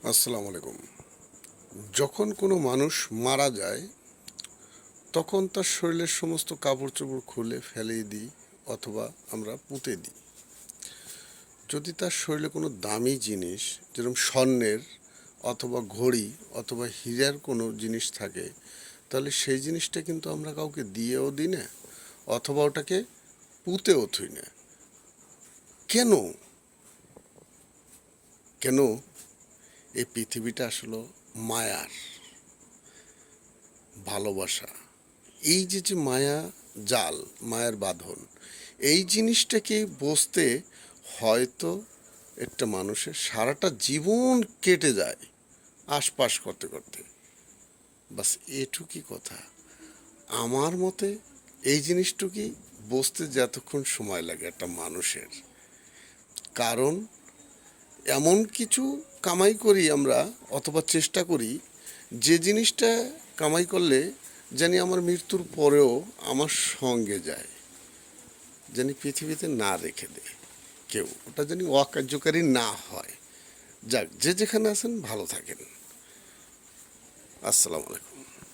আসসালামু আলাইকুম। যখন কোনো মানুষ মারা যায় তখন তার শরীরের সমস্ত কাপড় চোপড় খুলে ফেলে দিই অথবা আমরা পুঁতে দিই। যদি তার শরীরে কোনো দামি জিনিস যেরকম স্বর্ণের অথবা ঘড়ি অথবা হীরার কোনো জিনিস থাকে, তাহলে সেই জিনিসটা কিন্তু আমরা কাউকে দিয়েও দিই না, অথবা ওটাকে পুঁতেও থুই না। কেন? কেন? এই পৃথিবীটা আসলে মায়ার, ভালোবাসা, এই যে মায়া জাল, মায়ার বাঁধন, এই জিনিসটাকে বুঝতে হয়তো একটা মানুষের সারাটা জীবন কেটে যায় আশপাশ করতে করতে। বাস এটুকুই কথা। আমার মতে এই জিনিসটুকুই বুঝতে যতক্ষণ সময় লাগে একটা মানুষের। কারণ এমন কিছু কামাই করি আমরা, অথবা চেষ্টা করি যে জিনিসটা কামাই করলে জানি আমার মৃত্যুর পরেও আমার সঙ্গে যায়, জানি পৃথিবীতে না রেখে দেয় কেউ, ওটা জানি অকার্যকারী না হয়। যাক, যে যেখানে আছেন ভালো থাকেন। আসসালামু আলাইকুম।